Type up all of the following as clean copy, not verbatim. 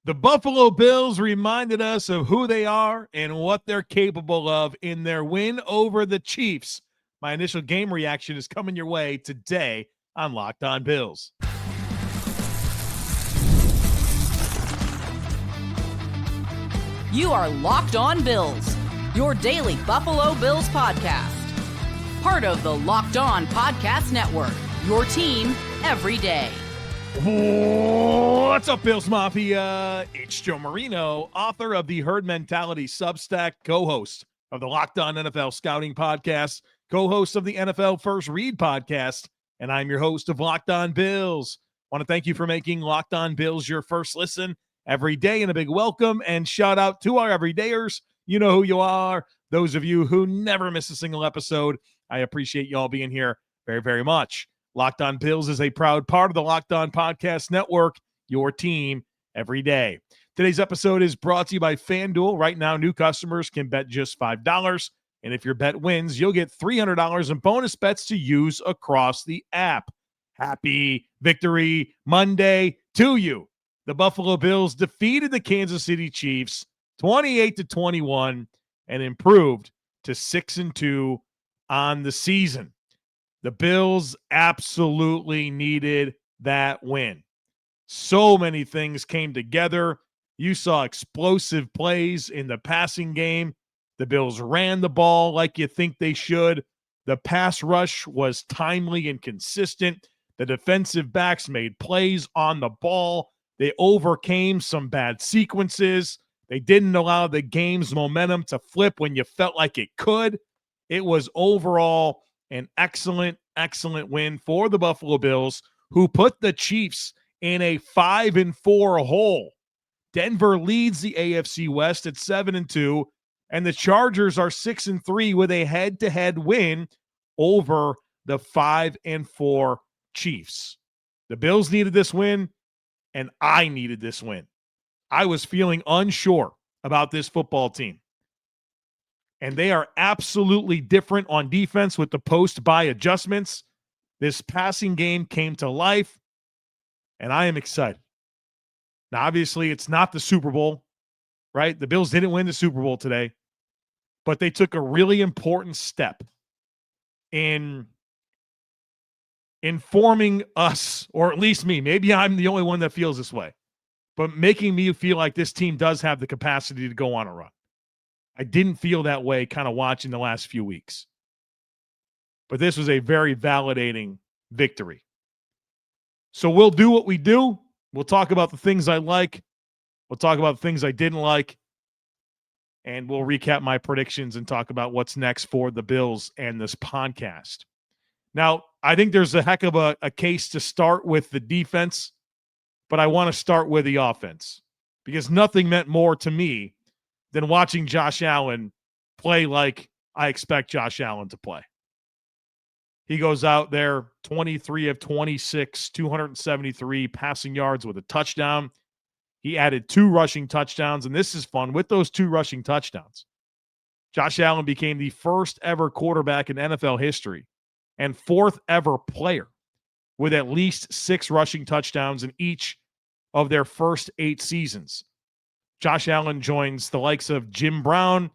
The Buffalo Bills reminded us of who they are and what they're capable of in their win over the Chiefs. My initial game reaction is coming your way today on Locked On Bills. You are Locked On Bills, your daily Buffalo Bills podcast. Part of the Locked On Podcast Network, your team every day. What's up, Bills Mafia? It's Joe Marino, author of the Herd Mentality Substack, co-host of the Locked On NFL Scouting Podcast, co-host of the NFL First Read Podcast, and I'm your host of Locked On Bills. I want to thank you for making Locked On Bills your first listen every day, and a big welcome and shout out to our everydayers. You know who you are. Those of you who never miss a single episode, I appreciate you all being here very, very much. Locked On Bills is a proud part of the Locked On Podcast Network, your team every day. Today's episode is brought to you by FanDuel. Right now, new customers can bet just $5. And if your bet wins, you'll get $300 in bonus bets to use across the app. Happy Victory Monday to you. The Buffalo Bills defeated the Kansas City Chiefs 28-21 and improved to 6-2 on the season. The Bills absolutely needed that win. So many things came together. You saw explosive plays in the passing game. The Bills ran the ball like you think they should. The pass rush was timely and consistent. The defensive backs made plays on the ball. They overcame some bad sequences. They didn't allow the game's momentum to flip when you felt like it could. It was overall an excellent win for the Buffalo Bills, who put the Chiefs in a 5-4 hole. Denver leads the AFC West at 7-2, and the Chargers are 6-3 with a head-to-head win over the 5-4 Chiefs. The Bills needed this win, and I needed this win. I was feeling unsure about this football team. And they are absolutely different on defense with the post-buy adjustments. This passing game came to life, and I am excited. Now, obviously, it's not the Super Bowl, right? The Bills didn't win the Super Bowl today, but they took a really important step in informing us, or at least me. Maybe I'm the only one that feels this way, but making me feel like this team does have the capacity to go on a run. I didn't feel that way kind of watching the last few weeks. But this was a very validating victory. So we'll do what we do. We'll talk about the things I like. We'll talk about the things I didn't like. And we'll recap my predictions and talk about what's next for the Bills and this podcast. Now, I think there's a heck of a case to start with the defense, but I want to start with the offense because nothing meant more to me than watching Josh Allen play like I expect Josh Allen to play. He goes out there, 23 of 26, 273 passing yards with a touchdown. He added 2 rushing touchdowns, and this is fun. With those 2 rushing touchdowns, Josh Allen became the first ever quarterback in NFL history and 4th ever player with at least 6 rushing touchdowns in each of their first 8 seasons. Josh Allen joins the likes of Jim Brown,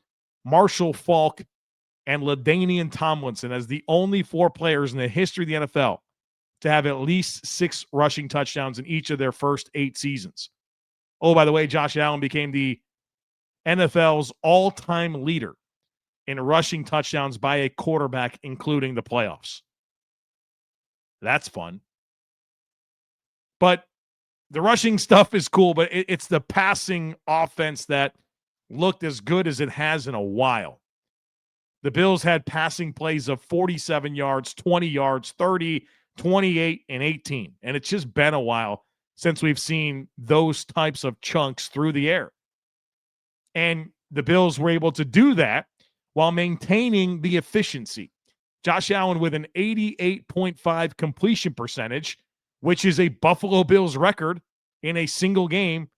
Marshall Faulk, and LaDainian Tomlinson as the only 4 players in the history of the NFL to have at least 6 rushing touchdowns in each of their first 8 seasons. Oh, by the way, Josh Allen became the NFL's all-time leader in rushing touchdowns by a quarterback, including the playoffs. That's fun. But the rushing stuff is cool, but it's the passing offense that looked as good as it has in a while. The Bills had passing plays of 47 yards, 20 yards, 30, 28, and 18. And it's just been a while since we've seen those types of chunks through the air. And the Bills were able to do that while maintaining the efficiency. Josh Allen with an 88.5 completion percentage, which is a Buffalo Bills record in a single game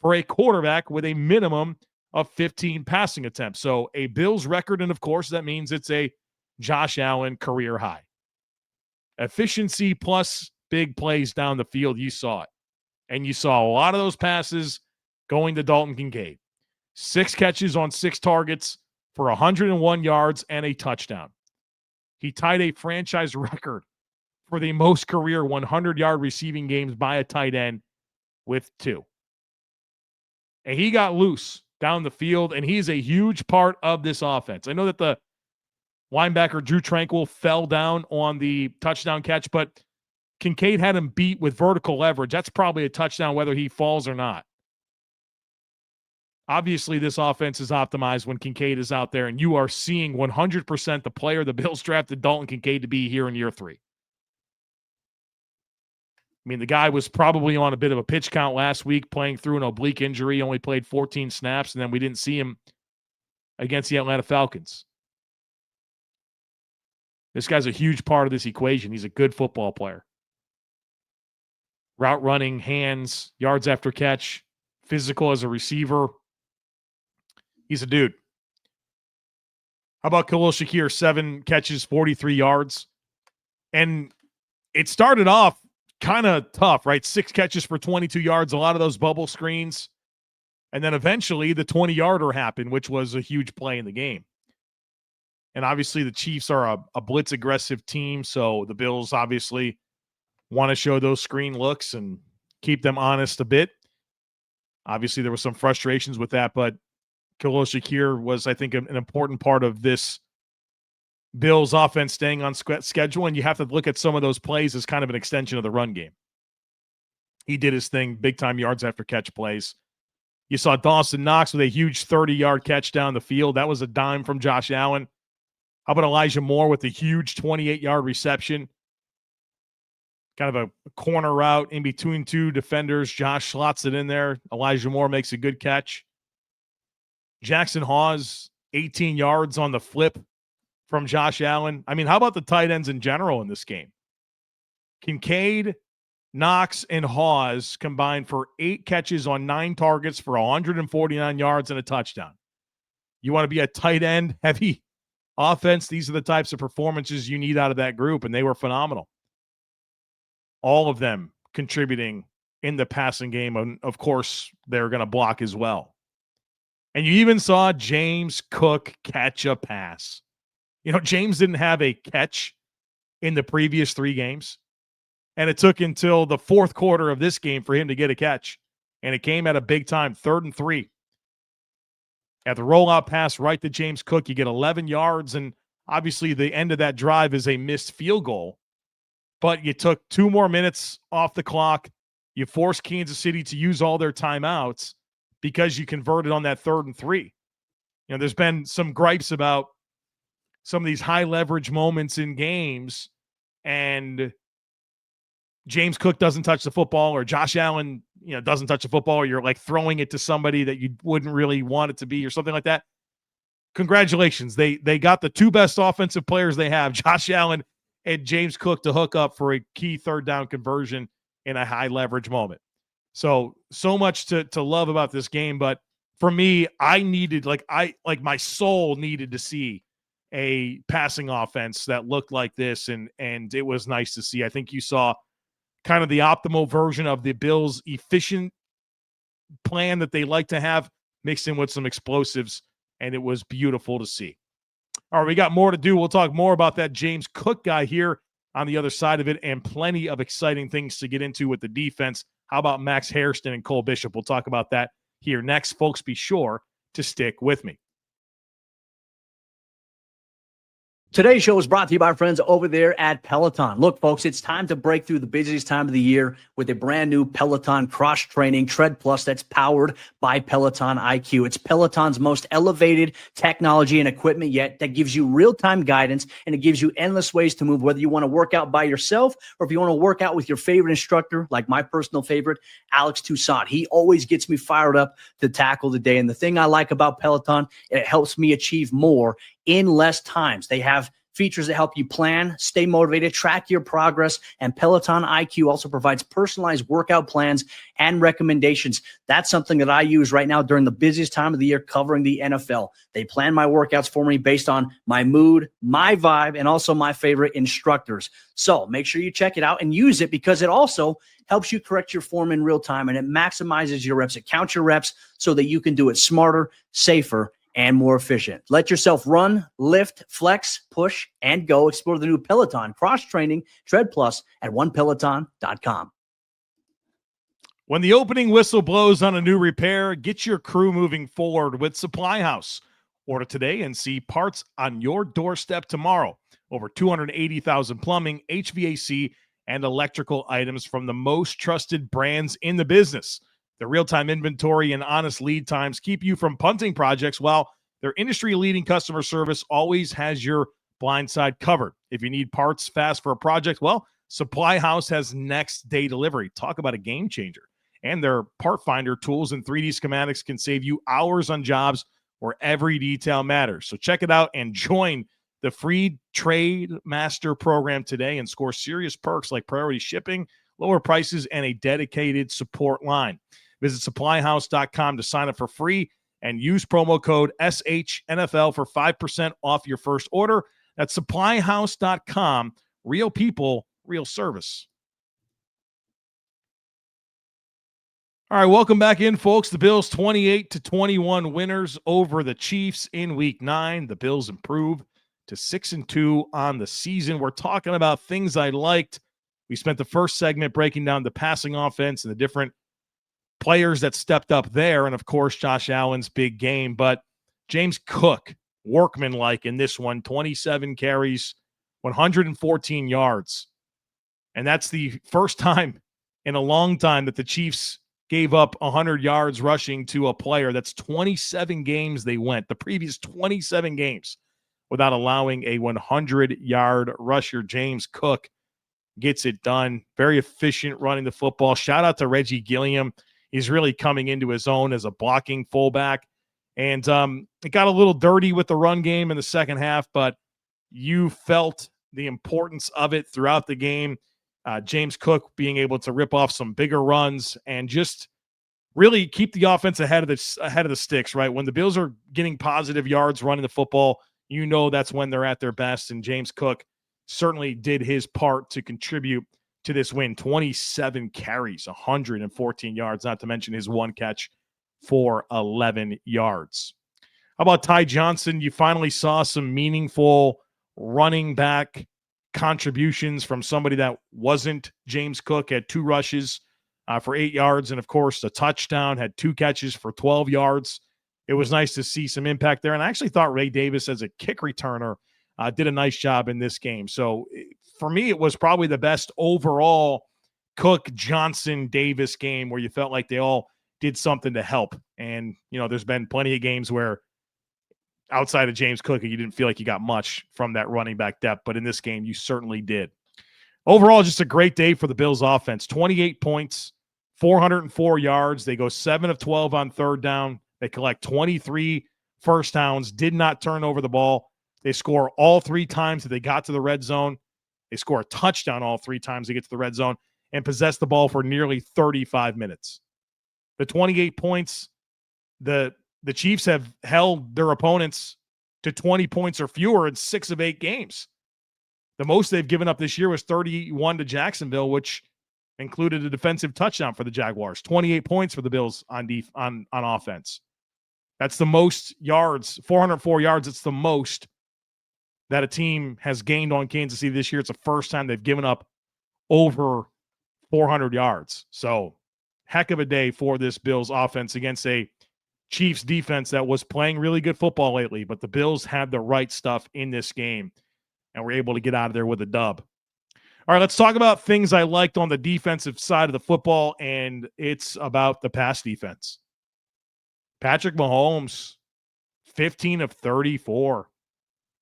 for a quarterback with a minimum of 15 passing attempts. So a Bills record, and of course that means it's a Josh Allen career high. Efficiency plus big plays down the field, you saw it. And you saw a lot of those passes going to Dalton Kincaid. 6 catches on 6 targets for 101 yards and a touchdown. He tied a franchise record for the most career 100-yard receiving games by a tight end with 2. And he got loose down the field, and he's a huge part of this offense. I know that the linebacker Drew Tranquil fell down on the touchdown catch, but Kincaid had him beat with vertical leverage. That's probably a touchdown whether he falls or not. Obviously, this offense is optimized when Kincaid is out there, and you are seeing 100% the player the Bills drafted Dalton Kincaid to be here in year 3. I mean, the guy was probably on a bit of a pitch count last week, playing through an oblique injury, only played 14 snaps, and then we didn't see him against the Atlanta Falcons. This guy's a huge part of this equation. He's a good football player. Route running, hands, yards after catch, physical as a receiver. He's a dude. How about Khalil Shakir? 7 catches, 43 yards. And it started off kind of tough, right? 6 catches for 22 yards, a lot of those bubble screens. And then eventually the 20-yarder happened, which was a huge play in the game. And obviously the Chiefs are a blitz-aggressive team, so the Bills obviously want to show those screen looks and keep them honest a bit. Obviously there were some frustrations with that, but Khalil Shakir was, I think, an important part of this Bills offense staying on schedule, and you have to look at some of those plays as kind of an extension of the run game. He did his thing, big-time yards after catch plays. You saw Dawson Knox with a huge 30-yard catch down the field. That was a dime from Josh Allen. How about Elijah Moore with a huge 28-yard reception? Kind of a corner route in between 2 defenders. Josh slots it in there. Elijah Moore makes a good catch. Jackson Hawes, 18 yards on the flip from Josh Allen. I mean, how about the tight ends in general in this game? Kincaid, Knox, and Hawes combined for 8 catches on 9 targets for 149 yards and a touchdown. You want to be a tight end heavy offense? These are the types of performances you need out of that group, and they were phenomenal. All of them contributing in the passing game, and of course, they're going to block as well. And you even saw James Cook catch a pass. You know, James didn't have a catch in the previous 3 games, and it took until the 4th quarter of this game for him to get a catch, and it came at a big time, 3rd and 3. At the rollout pass right to James Cook, you get 11 yards, and obviously the end of that drive is a missed field goal, but you took 2 more minutes off the clock. You forced Kansas City to use all their timeouts because you converted on that 3rd and 3. You know, there's been some gripes about some of these high leverage moments in games, and James Cook doesn't touch the football, or Josh Allen, doesn't touch the football, or you're like throwing it to somebody that you wouldn't really want it to be, or something like that. Congratulations. They got the 2 best offensive players they have, Josh Allen and James Cook, to hook up for a key 3rd down conversion in a high leverage moment. So much to love about this game. But for me, I needed, my soul needed to see a passing offense that looked like this. And it was nice to see. I think you saw kind of the optimal version of the Bills' efficient plan that they like to have mixed in with some explosives. And it was beautiful to see. All right, we got more to do. We'll talk more about that James Cook guy here on the other side of it, and plenty of exciting things to get into with the defense. How about Max Hairston and Cole Bishop? We'll talk about that here next. Folks, be sure to stick with me. Today's show is brought to you by our friends over there at Peloton. Look, folks, it's time to break through the busiest time of the year with a brand new Peloton cross-training Tread Plus that's powered by Peloton IQ. It's Peloton's most elevated technology and equipment yet that gives you real-time guidance, and it gives you endless ways to move, whether you want to work out by yourself or if you want to work out with your favorite instructor, like my personal favorite, Alex Toussaint. He always gets me fired up to tackle the day. And the thing I like about Peloton, it helps me achieve more in less times. They have features that help you plan, stay motivated, track your progress, and Peloton IQ also provides personalized workout plans and recommendations. That's something that I use right now during the busiest time of the year covering the NFL. They plan my workouts for me based on my mood, my vibe, and also my favorite instructors. So make sure you check it out and use it because it also helps you correct your form in real time and it maximizes your reps. It counts your reps so that you can do it smarter, safer, and more efficient. Let yourself run, lift, flex, push, and go. Explore the new Peloton cross-training Tread Plus at onepeloton.com. When the opening whistle blows on a new repair, get your crew moving forward with Supply House. Order today and see parts on your doorstep tomorrow. Over 280,000 plumbing, HVAC, and electrical items from the most trusted brands in the business. The real-time inventory and honest lead times keep you from punting projects, while their industry-leading customer service always has your blind side covered. If you need parts fast for a project, well, Supply House has next-day delivery. Talk about a game changer. And their part finder tools and 3D schematics can save you hours on jobs where every detail matters. So check it out and join the free Trade Master program today and score serious perks like priority shipping, lower prices, and a dedicated support line. Visit supplyhouse.com to sign up for free and use promo code SHNFL for 5% off your first order. That's supplyhouse.com. Real people, real service. All right, welcome back in, folks. The Bills 28-21 winners over the Chiefs in Week 9. The Bills improve to 6-2 on the season. We're talking about things I liked. We spent the first segment breaking down the passing offense and the different players that stepped up there, and of course, Josh Allen's big game. But James Cook, workmanlike in this one, 27 carries, 114 yards. And that's the first time in a long time that the Chiefs gave up 100 yards rushing to a player. That's 27 games they went, the previous 27 games, without allowing a 100-yard rusher. James Cook gets it done. Very efficient running the football. Shout out to Reggie Gilliam. He's really coming into his own as a blocking fullback. And it got a little dirty with the run game in the second half, but you felt the importance of it throughout the game. James Cook being able to rip off some bigger runs and just really keep the offense ahead of the sticks, right? When the Bills are getting positive yards running the football, you know that's when they're at their best. And James Cook certainly did his part to contribute to this win. 27 carries, 114 yards, not to mention his one catch for 11 yards. How about Ty Johnson? You finally saw some meaningful running back contributions from somebody that wasn't James Cook. Had 2 rushes for 8 yards and, of course, a touchdown. Had 2 catches for 12 yards. It was nice to see some impact there. And I actually thought Ray Davis, as a kick returner, did a nice job in this game. So for me, it was probably the best overall Cook, Johnson, Davis game where you felt like they all did something to help. And, you know, there's been plenty of games where outside of James Cook, you didn't feel like you got much from that running back depth. But in this game, you certainly did. Overall, just a great day for the Bills offense. 28 points, 404 yards. They go 7 of 12 on third down. They collect 23 first downs, did not turn over the ball. They score all 3 times that they got to the red zone. They score a touchdown all 3 times they get to the red zone and possess the ball for nearly 35 minutes. The 28 points, the Chiefs have held their opponents to 20 points or fewer in 6 of 8 games. The most they've given up this year was 31 to Jacksonville, which included a defensive touchdown for the Jaguars. 28 points for the Bills on offense. That's the most yards, 404 yards. It's the most that a team has gained on Kansas City this year. It's the first time they've given up over 400 yards. So heck of a day for this Bills offense against a Chiefs defense that was playing really good football lately, but the Bills had the right stuff in this game and were able to get out of there with a dub. All right, let's talk about things I liked on the defensive side of the football, and it's about the pass defense. Patrick Mahomes, 15 of 34.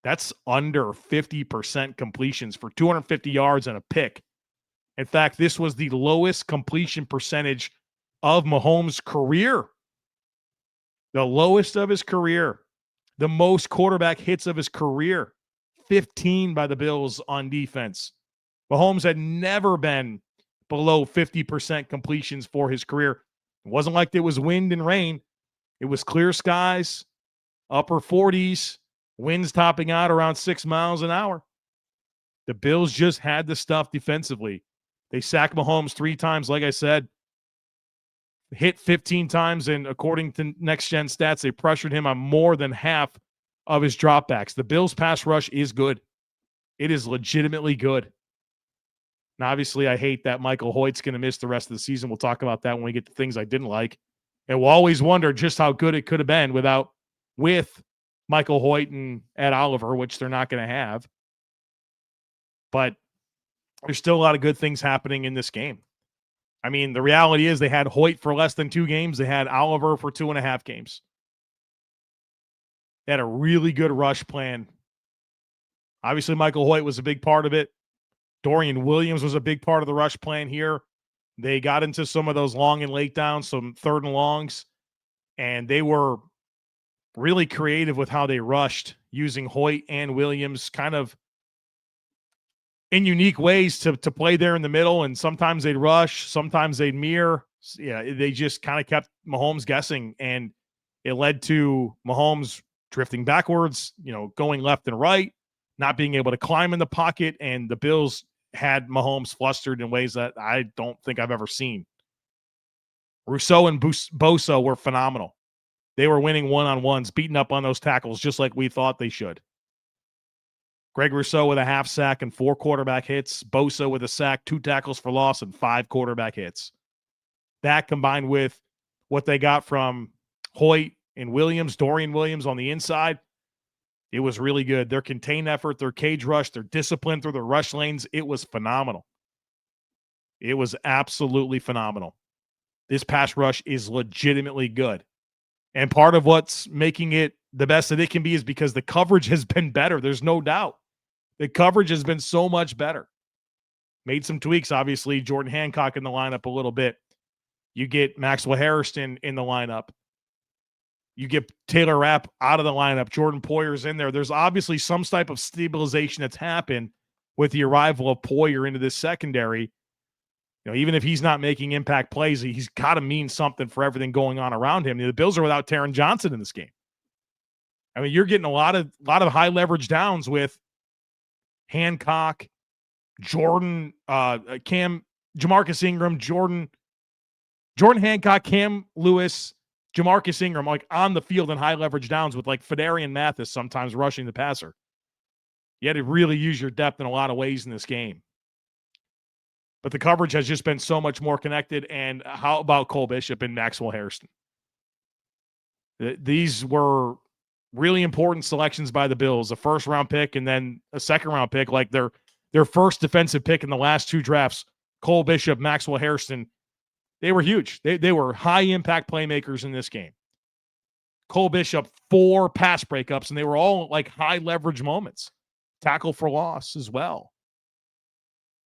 That's under 50% completions for 250 yards and a pick. In fact, this was the lowest completion percentage of Mahomes' career. The lowest of his career. The most quarterback hits of his career. 15 by the Bills on defense. Mahomes had never been below 50% completions for his career. It wasn't like there was wind and rain. It was clear skies, upper 40s, winds topping out around 6 miles an hour. The Bills just had the stuff defensively. They sacked Mahomes 3 times, like I said, hit 15 times, and according to Next Gen Stats, they pressured him on more than half of his dropbacks. The Bills' pass rush is good. It is legitimately good. And obviously, I hate that Michael Hoecht's going to miss the rest of the season. We'll talk about that when we get to things I didn't like. And we'll always wonder just how good it could have been with Michael Hoecht and Ed Oliver, which they're not going to have. But there's still a lot of good things happening in this game. I mean, the reality is they had Hoecht for less than 2 games. They had Oliver for 2.5 games. They had a really good rush plan. Obviously, Michael Hoecht was a big part of it. Dorian Williams was a big part of the rush plan here. They got into some of those long and late downs, some 3rd and longs, and they were really creative with how they rushed, using Hoecht and Williams kind of in unique ways to play there in the middle. And sometimes they'd rush, sometimes they'd mirror. Yeah, they just kind of kept Mahomes guessing, and it led to Mahomes drifting backwards, going left and right, not being able to climb in the pocket, and the Bills had Mahomes flustered in ways that I don't think I've ever seen. Rousseau and Bosa were phenomenal. They were winning one-on-ones, beating up on those tackles just like we thought they should. Greg Rousseau with a half sack and 4 quarterback hits. Bosa with a sack, 2 tackles for loss, and 5 quarterback hits. That combined with what they got from Hoecht and Williams, Dorian Williams on the inside, it was really good. Their contained effort, their cage rush, their discipline through the rush lanes, it was phenomenal. It was absolutely phenomenal. This pass rush is legitimately good. And part of what's making it the best that it can be is because the coverage has been better. There's no doubt. The coverage has been so much better. Made some tweaks, obviously. Jordan Hancock in the lineup a little bit. You get Maxwell Hairston in the lineup. You get Taylor Rapp out of the lineup. Jordan Poyer's in there. There's obviously some type of stabilization that's happened with the arrival of Poyer into this secondary. Even if he's not making impact plays, he's got to mean something for everything going on around him. The Bills are without Taron Johnson in this game. I mean, you're getting a lot of high leverage downs with Hancock, Jordan, Jamarcus Ingram, Jordan Hancock, Cam Lewis, Jamarcus Ingram, like on the field in high leverage downs with like Fedarian Mathis sometimes rushing the passer. You had to really use your depth in a lot of ways in this game. But the coverage has just been so much more connected. And how about Cole Bishop and Maxwell Hairston? These were really important selections by the Bills, a 1st-round pick and then a 2nd-round pick, like their first defensive pick in the last 2 drafts. Cole Bishop, Maxwell Hairston, they were huge. They were high-impact playmakers in this game. Cole Bishop, 4 pass breakups, and they were all like high-leverage moments. Tackle for loss as well.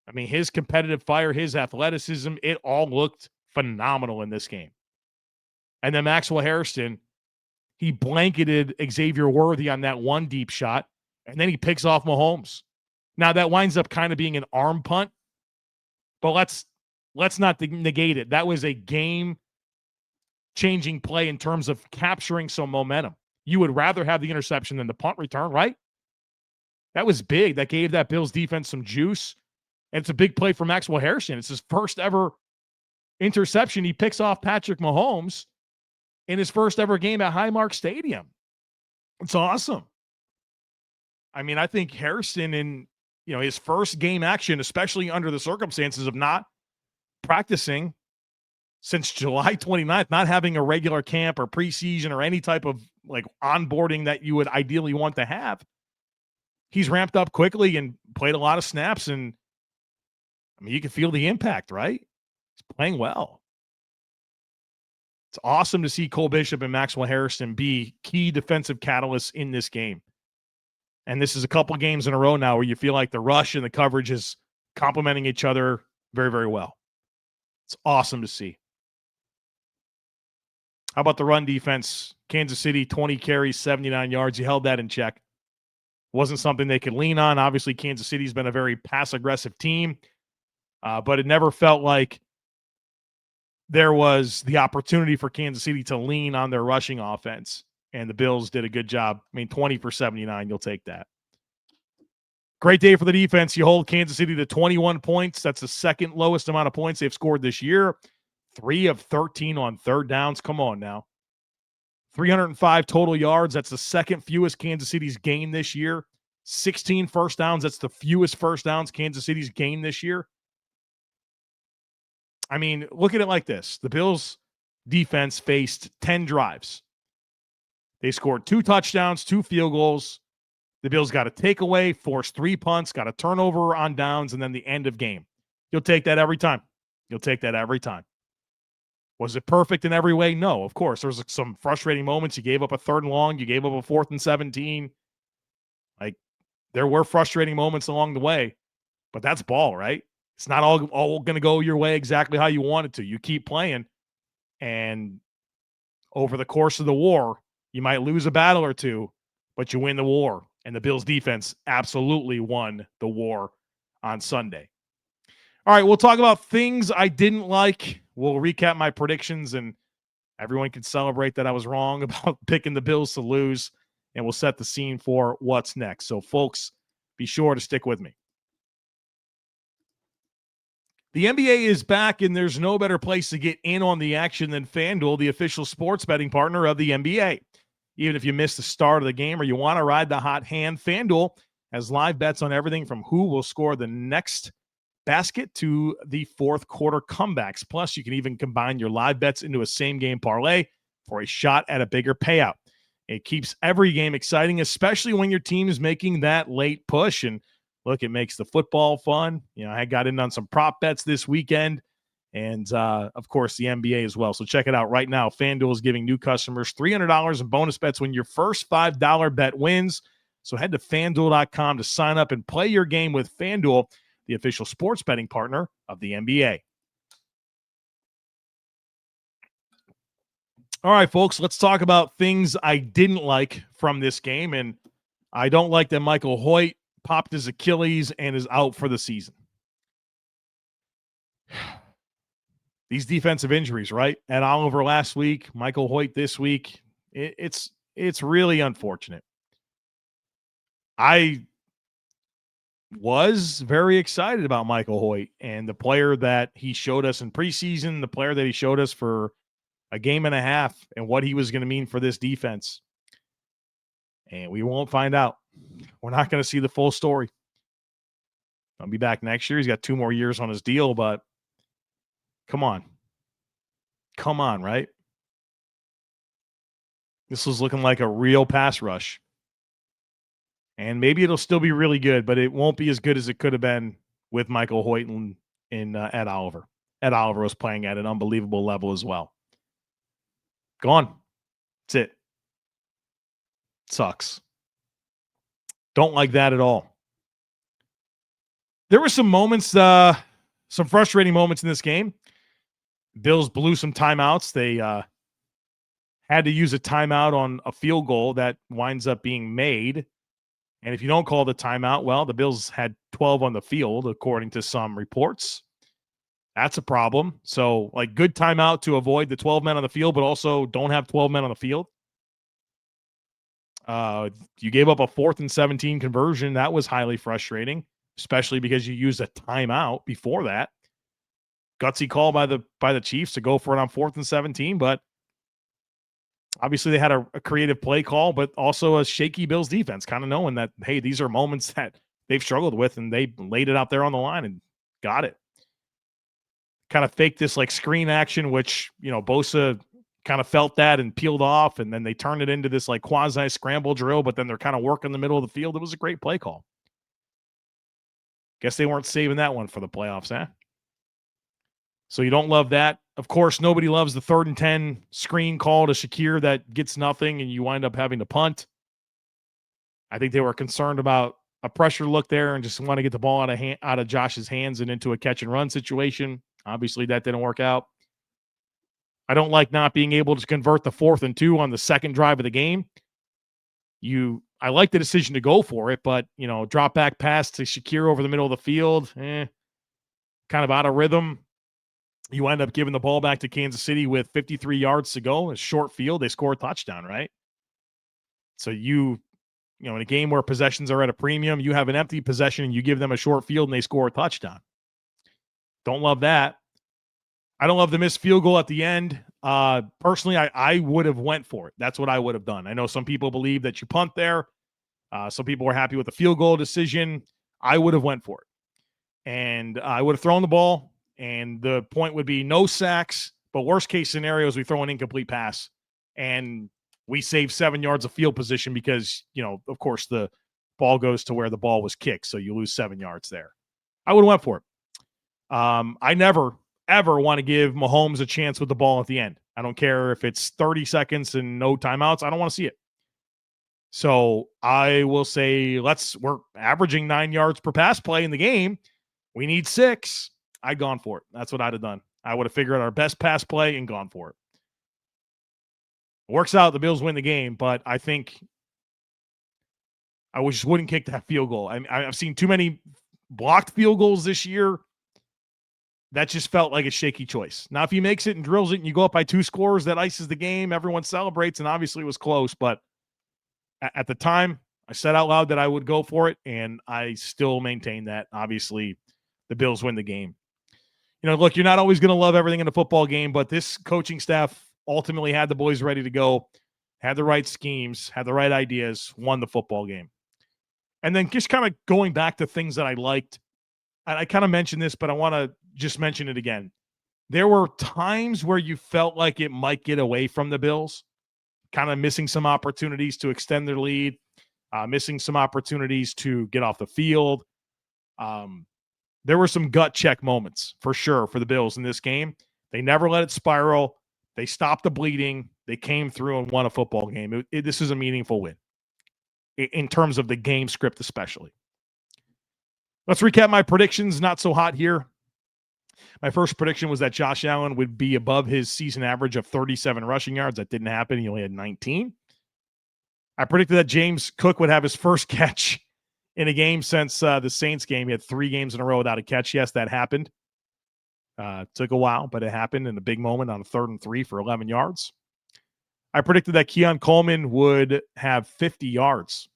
I mean, his competitive fire, his athleticism, it all looked phenomenal in this game. And then Maxwell Hairston, he blanketed Xavier Worthy on that 1 deep shot, and then he picks off Mahomes. Now, that winds up kind of being an arm punt, but let's not negate it. That was a game-changing play in terms of capturing some momentum. You would rather have the interception than the punt return, right? That was big. That gave that Bills defense some juice. And it's a big play for Maxwell Hairston. It's his first ever interception. He picks off Patrick Mahomes in his first ever game at Highmark Stadium. It's awesome. I mean, I think Hairston in his first game action, especially under the circumstances of not practicing since July 29th, not having a regular camp or preseason or any type of like onboarding that you would ideally want to have. He's ramped up quickly and played a lot of snaps, and I mean, you can feel the impact, right? He's playing well. It's awesome to see Cole Bishop and Maxwell Hairston be key defensive catalysts in this game. And this is a couple games in a row now where you feel like the rush and the coverage is complementing each other very, very well. It's awesome to see. How about the run defense? Kansas City, 20 carries, 79 yards. You held that in check. Wasn't something they could lean on. Obviously, Kansas City's been a very pass-aggressive team, but it never felt like there was the opportunity for Kansas City to lean on their rushing offense, and the Bills did a good job. I mean, 20 for 79, you'll take that. Great day for the defense. You hold Kansas City to 21 points. That's the second lowest amount of points they've scored this year. 3 of 13 on third downs. Come on now. 305 total yards. That's the second fewest Kansas City's gained this year. 16 first downs. That's the fewest first downs Kansas City's gained this year. I mean, look at it like this. The Bills defense faced 10 drives. They scored 2 touchdowns, 2 field goals. The Bills got a takeaway, forced 3 punts, got a turnover on downs, and then the end of game. You'll take that every time. You'll take that every time. Was it perfect in every way? No, of course. There was some frustrating moments. You gave up a 3rd and long. You gave up a 4th and 17. Like, there were frustrating moments along the way, but that's ball, right? It's not all going to go your way exactly how you want it to. You keep playing, and over the course of the war, you might lose a battle or two, but you win the war. And the Bills defense absolutely won the war on Sunday. All right, we'll talk about things I didn't like. We'll recap my predictions, and everyone can celebrate that I was wrong about picking the Bills to lose, and we'll set the scene for what's next. So, folks, be sure to stick with me. The NBA is back, and there's no better place to get in on the action than FanDuel, the official sports betting partner of the NBA. Even if you missed the start of the game or you want to ride the hot hand, FanDuel has live bets on everything from who will score the next basket to the fourth quarter comebacks. Plus, you can even combine your live bets into a same-game parlay for a shot at a bigger payout. It keeps every game exciting, especially when your team is making that late push. And look, it makes the football fun. You know, I got in on some prop bets this weekend, and of course the NBA as well. So check it out right now. FanDuel is giving new customers $300 in bonus bets when your first $5 bet wins. So head to FanDuel.com to sign up and play your game with FanDuel, the official sports betting partner of the NBA. All right, folks, let's talk about things I didn't like from this game. And I don't like that Michael Hoecht popped his Achilles and is out for the season. These defensive injuries, right? Ed Oliver last week, Michael Hoecht this week. It's really unfortunate. I was very excited about Michael Hoecht and the player that he showed us in preseason, the player that he showed us for a game and a half, and what he was going to mean for this defense. And we won't find out. We're not going to see the full story. I'll be back next year. He's got 2 more years on his deal, but come on. Come on, right? This was looking like a real pass rush. And maybe it'll still be really good, but it won't be as good as it could have been with Michael Hoecht and Ed Oliver. Ed Oliver was playing at an unbelievable level as well. Gone. That's it. Sucks. Don't like that at all. There were some moments, some frustrating moments in this game. Bills blew some timeouts. They had to use a timeout on a field goal that winds up being made. And if you don't call the timeout, well, the Bills had 12 on the field, according to some reports. That's a problem. So, like, good timeout to avoid the 12 men on the field, but also don't have 12 men on the field. You gave up a 4th and 17 conversion. That was highly frustrating, especially because you used a timeout before that. Gutsy call by the Chiefs to go for it on 4th and 17, but obviously they had a creative play call, but also a shaky Bills defense, kind of knowing that, hey, these are moments that they've struggled with, and they laid it out there on the line and got it. Kind of faked this like screen action, which, you know, Bosa kind of felt that and peeled off, and then they turned it into this like quasi scramble drill, but then they're kind of working the middle of the field. It was a great play call. Guess they weren't saving that one for the playoffs, huh? So you don't love that. Of course, nobody loves the 3rd and 10 screen call to Shakir that gets nothing and you wind up having to punt. I think they were concerned about a pressure look there and just want to get the ball out of Josh's hands and into a catch and run situation. Obviously, that didn't work out. I don't like not being able to convert the 4th and 2 on the second drive of the game. I like the decision to go for it, but, drop back pass to Shakir over the middle of the field, kind of out of rhythm. You end up giving the ball back to Kansas City with 53 yards to go. A short field, they score a touchdown, right? So in a game where possessions are at a premium, you have an empty possession and you give them a short field and they score a touchdown. Don't love that. I don't love the missed field goal at the end. Personally, I would have went for it. That's what I would have done. I know some people believe that you punt there. Some people were happy with the field goal decision. I would have went for it. And I would have thrown the ball, and the point would be no sacks, but worst case scenario is we throw an incomplete pass, and we save 7 yards of field position because, of course, the ball goes to where the ball was kicked, so you lose 7 yards there. I would have went for it. I never, ever want to give Mahomes a chance with the ball at the end. I don't care if it's 30 seconds and no timeouts. I don't want to see it. So I will say we're averaging 9 yards per pass play in the game. We need 6. I'd gone for it. That's what I'd have done. I would have figured out our best pass play and gone for it. Works out, the Bills win the game, but I think I just wouldn't kick that field goal. I've seen too many blocked field goals this year. That just felt like a shaky choice. Now, if he makes it and drills it and you go up by 2 scores, that ices the game. Everyone celebrates, and obviously it was close, but at the time, I said out loud that I would go for it, and I still maintain that. Obviously, the Bills win the game. Look, you're not always going to love everything in a football game, but this coaching staff ultimately had the boys ready to go, had the right schemes, had the right ideas, won the football game. And then just kind of going back to things that I liked, I kind of mentioned this, but I want to just mention it again. There were times where you felt like it might get away from the Bills, kind of missing some opportunities to extend their lead, missing some opportunities to get off the field. There were some gut check moments for sure for the Bills in this game. They never let it spiral. They stopped the bleeding. They came through and won a football game. This is a meaningful win in terms of the game script especially. Let's recap my predictions. Not so hot here. My first prediction was that Josh Allen would be above his season average of 37 rushing yards. That didn't happen. He only had 19. I predicted that James Cook would have his first catch in a game since the Saints game. He had 3 games in a row without a catch. Yes, that happened. Took a while, but it happened in a big moment on a 3rd and 3 for 11 yards. I predicted that Keon Coleman would have 50 yards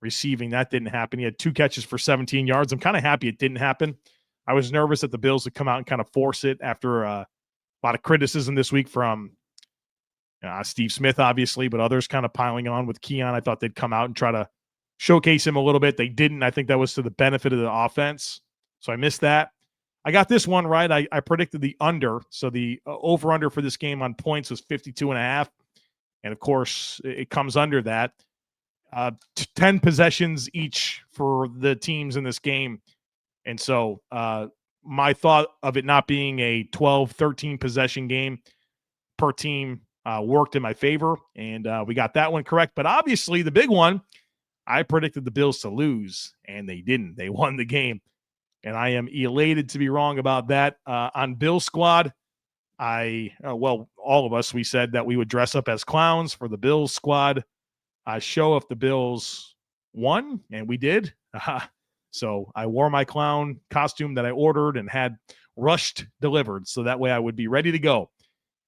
receiving. That didn't happen. He had 2 catches for 17 yards. I'm kind of happy it didn't happen. I was nervous that the Bills would come out and kind of force it after a lot of criticism this week from Steve Smith, obviously, but others kind of piling on with Keon. I thought they'd come out and try to showcase him a little bit. They didn't. I think that was to the benefit of the offense. So I missed that. I got this one right. I predicted the under. So the over-under for this game on points was 52.5. And, of course, it comes under that. 10 possessions each for the teams in this game. And so my thought of it not being a 12, 13 possession game per team worked in my favor. And we got that one correct. But obviously the big one, I predicted the Bills to lose, and they didn't. They won the game. And I am elated to be wrong about that. On Bill Squad, all of us, we said that we would dress up as clowns for the Bills Squad show if the Bills won, and we did. So I wore my clown costume that I ordered and had rushed delivered, so that way I would be ready to go.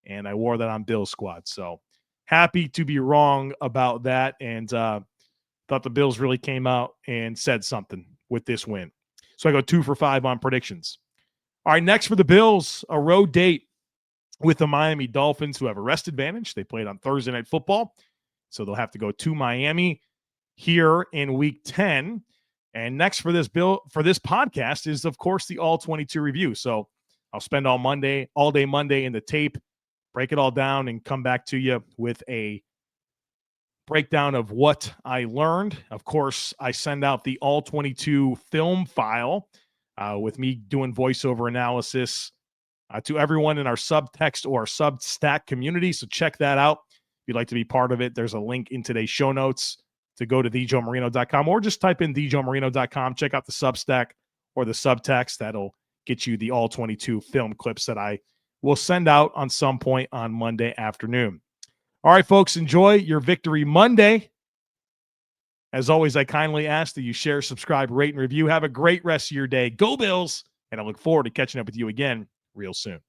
And I wore that on Bill's Squad. So happy to be wrong about that, and thought the Bills really came out and said something with this win. So I go 2 for 5 on predictions. All right, next for the Bills, a road date with the Miami Dolphins, who have a rest advantage. They played on Thursday Night Football, so they'll have to go to Miami here in Week 10. And next for this podcast is, of course, the All-22 review. So I'll spend all day Monday in the tape, break it all down, and come back to you with a breakdown of what I learned. Of course, I send out the All-22 film file with me doing voiceover analysis to everyone in our subtext or Substack community. So check that out. If you'd like to be part of it, there's a link in today's show notes to go to thejoemarino.com, or just type in thejoemarino.com. Check out the Substack or the subtext. That'll get you the All-22 film clips that I will send out on some point on Monday afternoon. All right, folks, enjoy your Victory Monday. As always, I kindly ask that you share, subscribe, rate, and review. Have a great rest of your day. Go Bills, and I look forward to catching up with you again real soon.